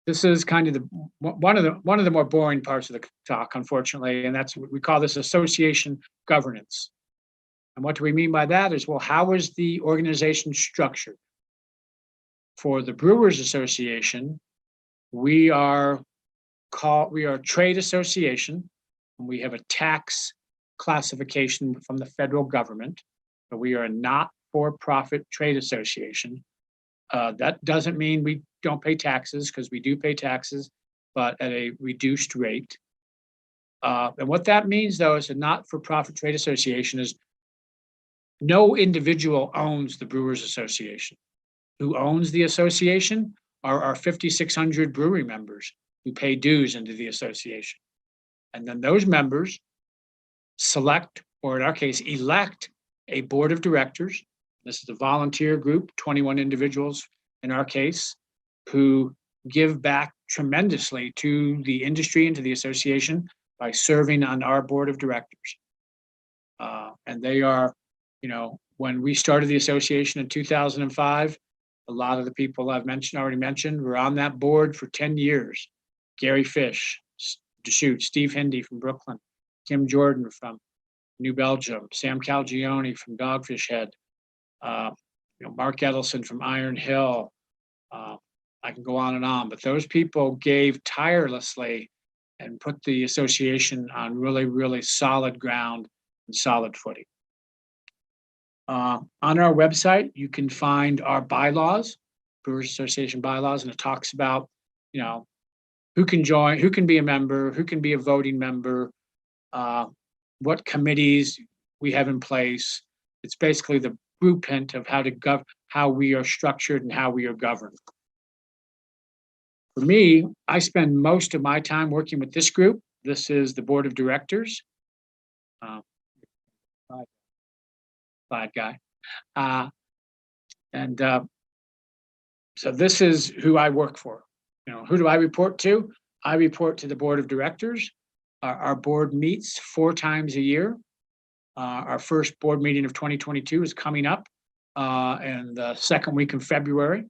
This is kind of one of the more boring parts of the talk, unfortunately, and that's what we call this association governance. And what do we mean by that is, well, how is the organization structured? For the Brewers Association, we are a trade association, and we have a tax classification from the federal government, but we are a not-for-profit trade association. That doesn't mean we don't pay taxes, because we do pay taxes, but at a reduced rate. And what that means, though, is a not-for-profit trade association is no individual owns the Brewers Association. Who owns the association are our 5,600 brewery members who pay dues into the association. And then those members select, or in our case, elect a board of directors. This is a volunteer group, 21 individuals in our case, who give back tremendously to the industry and to the association by serving on our board of directors. And they are, when we started the association in 2005, a lot of the people I've already mentioned, were on that board for 10 years. Gary Fish, Deschutes, Steve Hindy from Brooklyn, Kim Jordan from New Belgium, Sam Calgione from Dogfish Head, Mark Edelson from Iron Hill. I can go on, but those people gave tirelessly and put the association on really, really solid ground and solid footing. On our website, you can find our bylaws, Brewers Association bylaws, and it talks about, who can join, who can be a member, who can be a voting member, what committees we have in place. It's basically the blueprint of how we are structured and how we are governed. For me, I spend most of my time working with this group. This is the board of directors. Bad guy. So this is who I work for. Who do I report to? I report to the board of directors. Our board meets 4 times a year. Our first board meeting of 2022 is coming up in the second week of February.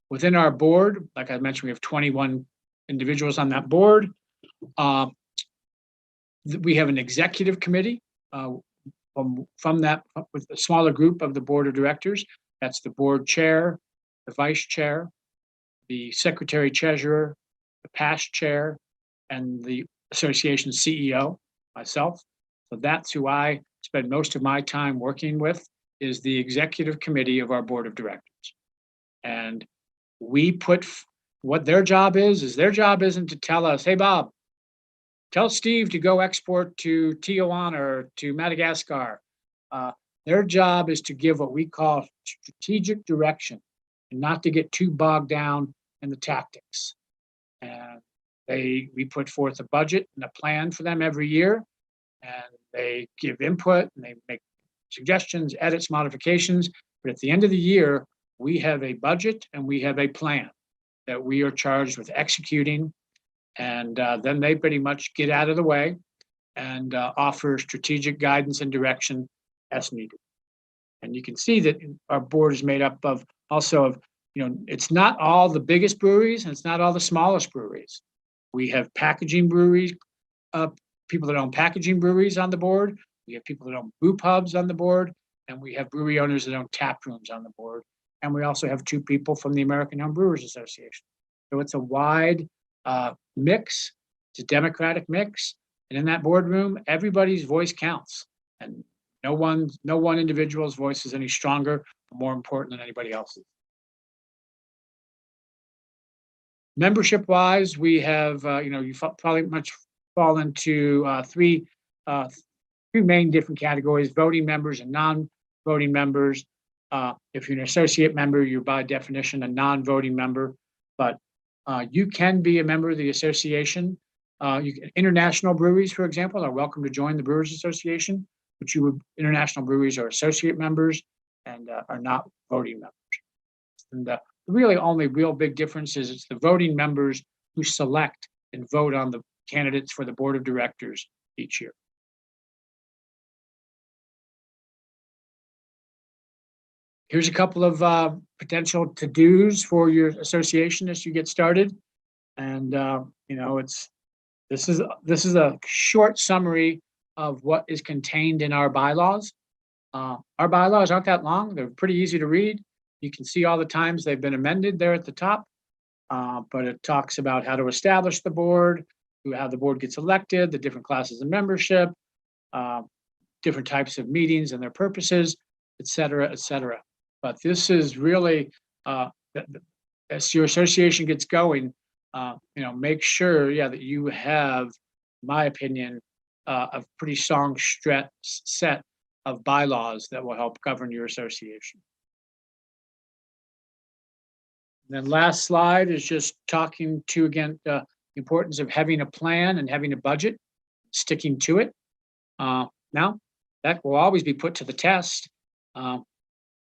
Within our board, like I mentioned, we have 21 individuals on that board. We have an executive committee from that, with a smaller group of the board of directors. That's the board chair, the vice chair, the secretary treasurer, the past chair, and the association CEO, myself. So that's who I spend most of my time working with, is the executive committee of our board of directors. And we put what their job is their job isn't to tell us, hey, Bob, tell Steve to go export to Tijuana or to Madagascar. Their job is to give what we call strategic direction and not to get too bogged down in the tactics. And we put forth a budget and a plan for them every year, and they give input and they make suggestions, edits, modifications. But at the end of the year, we have a budget and we have a plan that we are charged with executing. And then they pretty much get out of the way and offer strategic guidance and direction as needed. And you can see that our board is made up of it's not all the biggest breweries and it's not all the smallest breweries. We have packaging breweries, people that own packaging breweries on the board. We have people that own brew pubs on the board, and we have brewery owners that own tap rooms on the board. And we also have 2 people from the American Home Brewers Association. So it's a wide mix. It's a democratic mix. And in that boardroom, everybody's voice counts. And no one individual's voice is any stronger or more important than anybody else's. Membership-wise, we have, you probably much fall into 3 main different categories: voting members and non-voting members. If you're an associate member, you're by definition a non-voting member, but you can be a member of the association. International breweries, for example, are welcome to join the Brewers Association, but international breweries are associate members and are not voting members. And the really only real big difference is it's the voting members who select and vote on the candidates for the board of directors each year. Here's a couple of potential to-dos for your association as you get started. And this is a short summary of what is contained in our bylaws. Our bylaws aren't that long. They're pretty easy to read. You can see all the times they've been amended there at the top. But it talks about how to establish the board, how the board gets elected, the different classes of membership, different types of meetings and their purposes, et cetera, et cetera. But this is really, as your association gets going, make sure, that you have, in my opinion, a pretty strong set of bylaws that will help govern your association. And then last slide is just talking to, again, the importance of having a plan and having a budget, sticking to it. Now, that will always be put to the test.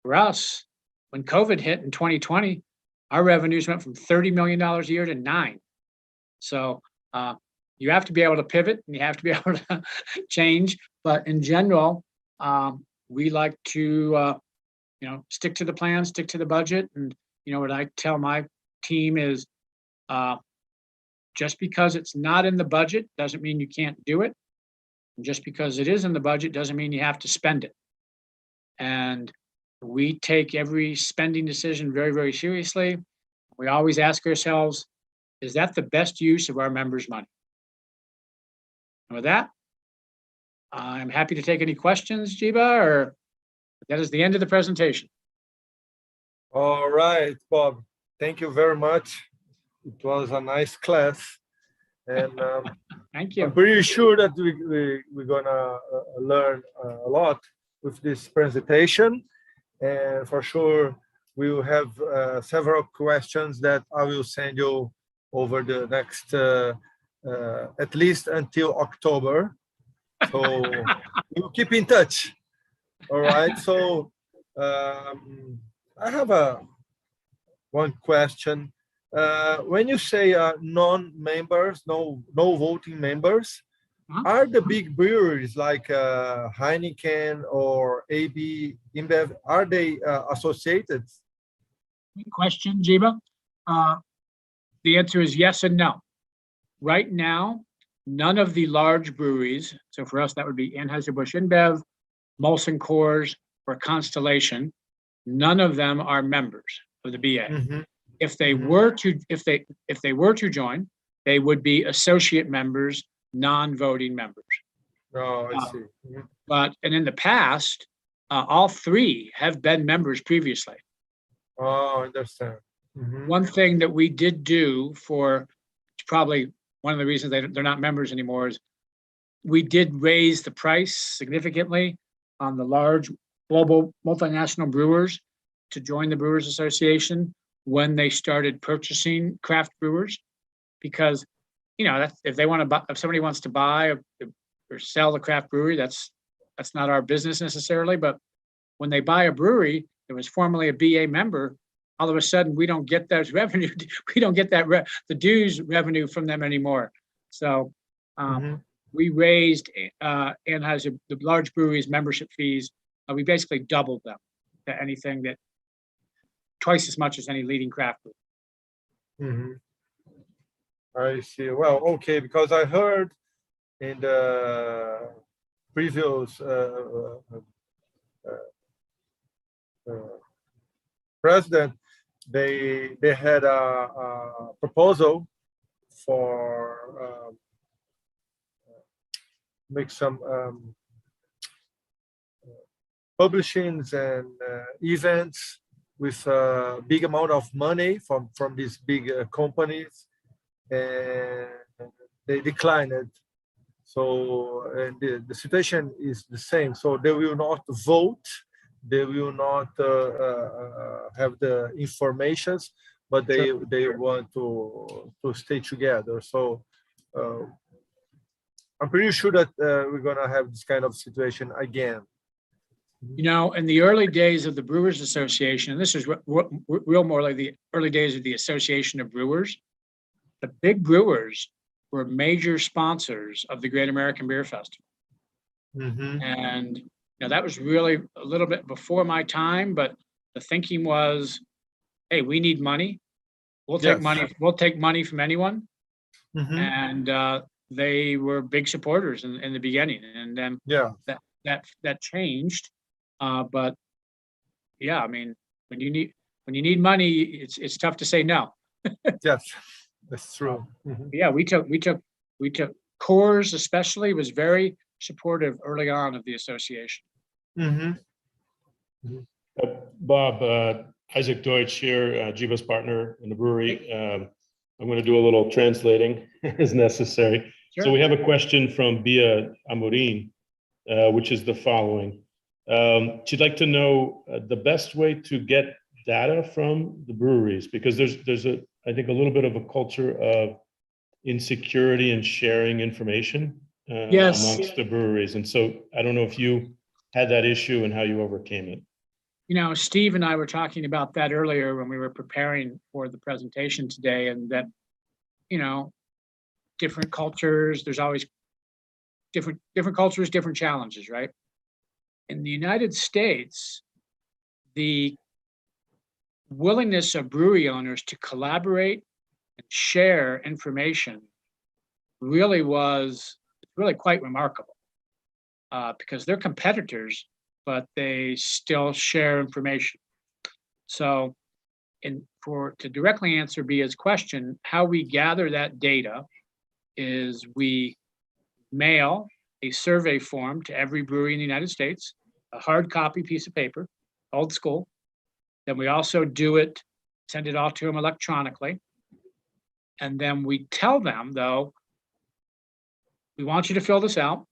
For us, when COVID hit in 2020, our revenues went from $30 million a year to $9 million. So you have to be able to pivot and you have to be able to change. But in general, we like to, stick to the plan, stick to the budget. And, what I tell my team is just because it's not in the budget doesn't mean you can't do it. And just because it is in the budget doesn't mean you have to spend it. And we take every spending decision very, very seriously. We always ask ourselves, is that the best use of our members' money? And with that, I'm happy to take any questions, Jiba, or that is the end of the presentation. All right, Bob. Thank you very much. It was a nice class. And Thank you. I'm pretty sure that we're going to learn a lot with this presentation. And for sure, we will have several questions that I will send you over the next, at least until October. So we'll keep in touch. All right. So I have one question. When you say non-members, no voting members, are the big breweries like Heineken or AB InBev, are they associated? Good question, Jiba. The answer is yes and no. Right now, none of the large breweries, so for us that would be Anheuser-Busch InBev, Molson Coors, or Constellation, none of them are members of the BA. Mm-hmm. If they were to join, they would be associate members, non-voting members. Oh, I see. And in the past, all three have been members previously. Oh, I understand. Mm-hmm. One thing that we did do for probably one of the reasons they're not members anymore is we did raise the price significantly on the large global multinational brewers to join the Brewers Association when they started purchasing craft brewers, because that's, if they want to buy, if somebody wants to buy or sell the craft brewery, that's not our business necessarily. But when they buy a brewery that was formerly a BA member, all of a sudden we don't get those revenue. We don't get the dues revenue from them anymore. So we raised Anheuser, the large breweries' membership fees. We basically doubled them to anything that twice as much as any leading craft brewery. Mm-hmm. I see. Well, okay, because I heard in the previous president, they had a proposal for make some publishings and events with a big amount of money from these big companies, and they declined it. So and the situation is the same. So they will not vote, they will not have the informations, but they want to stay together. So I'm pretty sure that we're gonna have this kind of situation again. In the early days of the Brewers Association, and this is real more like the early days of the Association of Brewers, the big brewers were major sponsors of the Great American Beer Festival. Mm-hmm. And that was really a little bit before my time, but the thinking was, hey, we need money. We'll take money. We'll take money from anyone. Mm-hmm. And they were big supporters in the beginning, and then that changed. But yeah, I mean, when you need money, it's tough to say no. Yes, that's true. Mm-hmm. Yeah, we took Coors especially was very supportive early on of the association. Mm-hmm. Mm-hmm. Bob, Isaac Deutsch here, Jiva's partner in the brewery. I'm going to do a little translating as necessary. Sure. So we have a question from Bia Amorim, which is the following. She'd like to know the best way to get data from the breweries, because there's I think a little bit of a culture of insecurity and sharing information amongst the breweries. And so I don't know if you had that issue and how you overcame it. Steve and I were talking about that earlier when we were preparing for the presentation today, and that, different cultures, there's always different cultures, different challenges, right? In the United States, the willingness of brewery owners to collaborate and share information really was really quite remarkable, because they're competitors, but they still share information. So, to directly answer Bia's question, how we gather that data is we mail a survey form to every brewery in the United States, a hard copy piece of paper, old school. Then we also send it all to them electronically. And then we tell them, though, we want you to fill this out.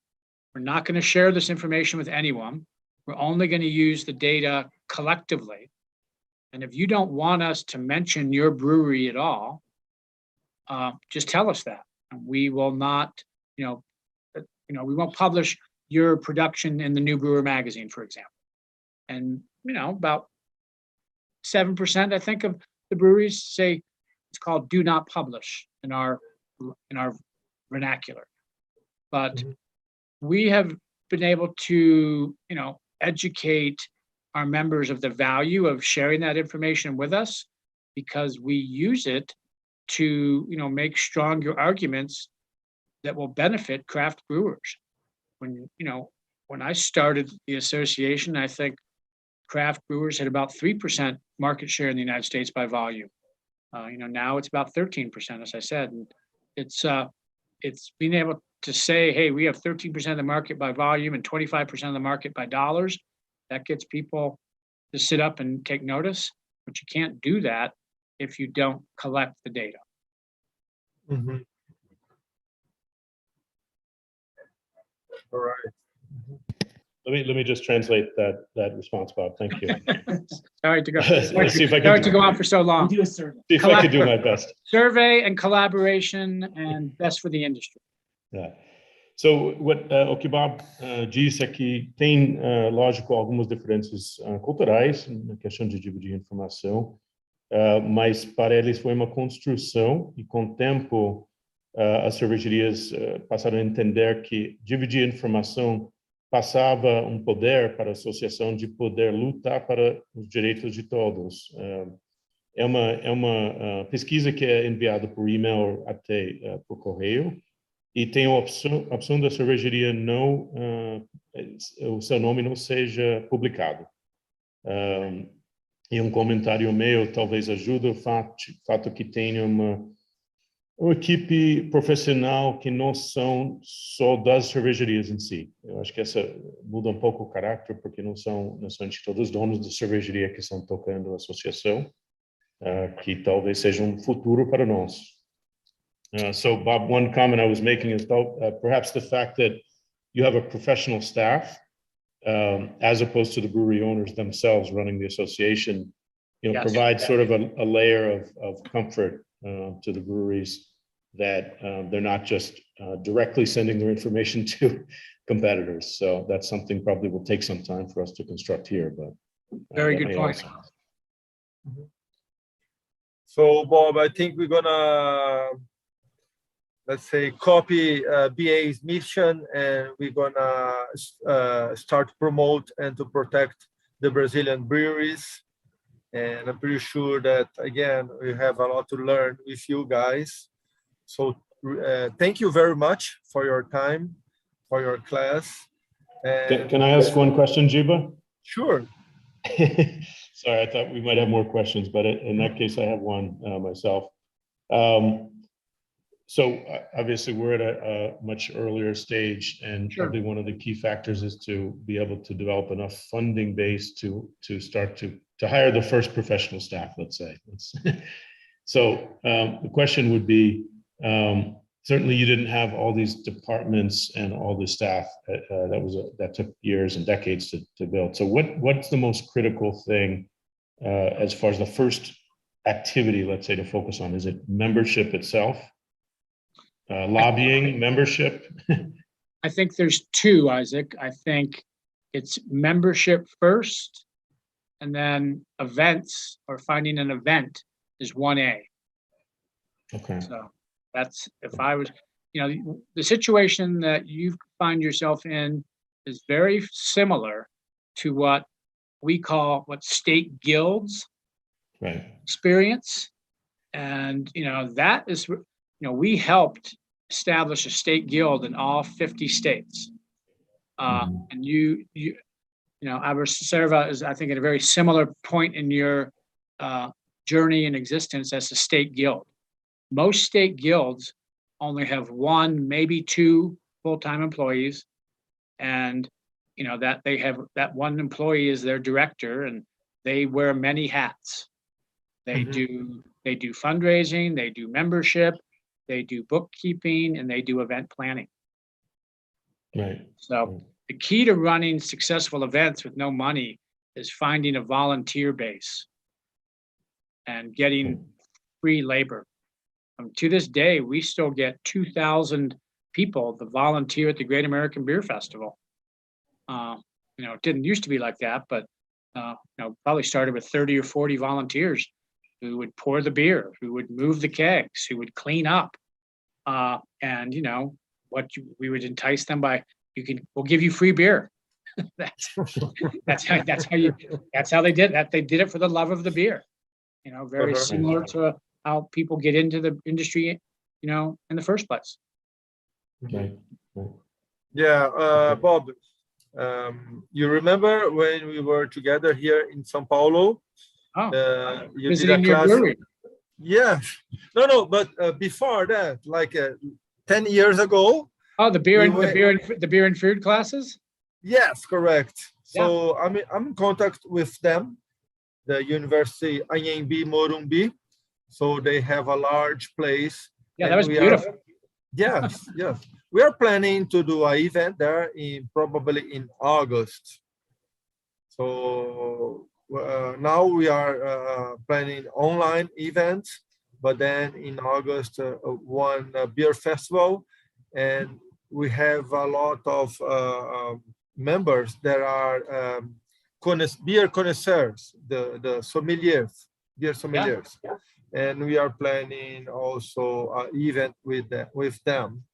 We're not going to share this information with anyone. We're only going to use the data collectively. And if you don't want us to mention your brewery at all, just tell us that. And we will not, we won't publish your production in the New Brewer magazine, for example. And, about 7%, I think, of the breweries say it's called do not publish in our vernacular. But we have been able to, educate our members of the value of sharing that information with us, because we use it to, make stronger arguments that will benefit craft brewers. When I started the association, I think craft brewers had about 3% market share in the United States by volume. Now it's about 13%, as I said. And it's being able to say, hey, we have 13% of the market by volume and 25% of the market by dollars. That gets people to sit up and take notice, but you can't do that if you don't collect the data. Mm-hmm. All right. Let me just translate that response, Bob. Thank you. Sorry to go. Let's see if I Sorry can to go on for so long. Do a survey. see if I could do my best. Survey and collaboration and best for the industry. Yeah. So, o que Bob disse é que tem, lógico, algumas diferenças culturais na questão de dividir informação, mas para eles foi uma construção e com o tempo as cervejarias passaram a entender que dividir informação passava um poder para a associação de poder lutar para os direitos de todos. É uma pesquisa que é enviada por e-mail até por correio. E tem a opção da cervejaria o seu nome não seja publicado. E um comentário meu talvez ajude o fato que tenha uma equipe profissional que não são só das cervejarias em si. Eu acho que essa muda um pouco o caráter, porque não são todos os donos da cervejaria que estão tocando a associação, que talvez seja um futuro para nós. So, Bob, one comment I was making is perhaps the fact that you have a professional staff, as opposed to the brewery owners themselves running the association, Yes. provides sort of a layer of comfort to the breweries that they're not just directly sending their information to competitors. So that's something probably will take some time for us to construct here. But Very good point. So, Bob, I think we're gonna, let's say, copy BA's mission, and we're gonna start to promote and to protect the Brazilian breweries. And I'm pretty sure that, again, we have a lot to learn with you guys. So thank you very much for your time, for your class. And can I ask one question, Jiba? Sure. Sorry, I thought we might have more questions, but in that case, I have one myself. So obviously we're at a much earlier stage, and Sure. probably one of the key factors is to be able to develop enough funding base to start to hire the first professional staff, let's say. So the question would be, certainly you didn't have all these departments and all the staff that took years and decades to build. So what's the most critical thing as far as the first activity, let's say, to focus on? Is it membership itself? Lobbying, membership? I think there's two, Isaac. I think it's membership first, and then events, or finding an event, is 1A. Okay. So that's, if I was, the situation that you find yourself in is very similar to what we call state guilds Right. experience. And, that is, we helped establish a state guild in all 50 states. And Abracerva is, I think, at a very similar point in your journey and existence as a state guild. Most state guilds only have one, maybe two full-time employees, and that they have that one employee is their director, and they wear many hats. They do fundraising, they do membership, they do bookkeeping, and they do event planning. Right. So the key to running successful events with no money is finding a volunteer base and getting free labor. To this day, we still get 2,000 people to volunteer at the Great American Beer Festival. It didn't used to be like that, but probably started with 30 or 40 volunteers who would pour the beer, who would move the kegs, who would clean up, and we would entice them by, we'll give you free beer. that's how they did that. They did it for the love of the beer. Very similar to how people get into the industry, in the first place. Okay. Yeah, Bob, you remember when we were together here in São Paulo? You did a class. Yeah, no, but before that, like 10 years ago. Oh, the beer and food classes. Yes, correct. So I'm in contact with them, the University Anhembi Morumbi. So they have a large place. Yeah, that was beautiful. Yes. We are planning to do an event there probably in August. So now we are planning online events, but then in August, one beer festival, and we have a lot of members that are beer connoisseurs, the sommeliers, beer sommeliers. Yeah. And we are planning also an event with them.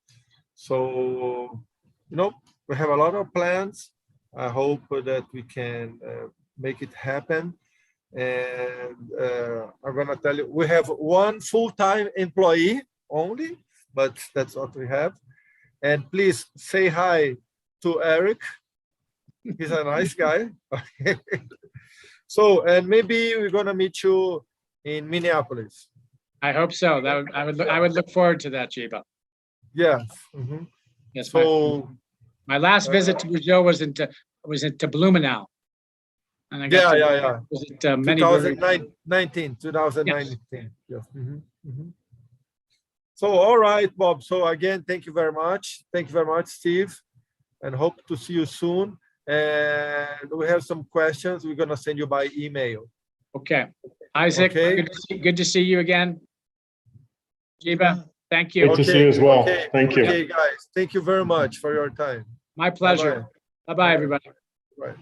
So, we have a lot of plans. I hope that we can make it happen. And I'm going to tell you, we have one full-time employee only, but that's what we have. And please say hi to Eric. He's a nice guy. So, and maybe we're going to meet you in Minneapolis. I hope so. I would look forward to that, Jiba. Yes. Yes. So my last visit to Brazil was into Blumenau. And I got to visit many 2019. Yes. So, all right, Bob. So again, thank you very much. Thank you very much, Steve, and hope to see you soon. And we have some questions we're going to send you by email. Okay. Isaac, okay. Good to see you again. Jiba, thank you. Good to see you as well. Thank you. Okay, guys. Thank you very much for your time. My pleasure. Bye-bye, everybody. Bye.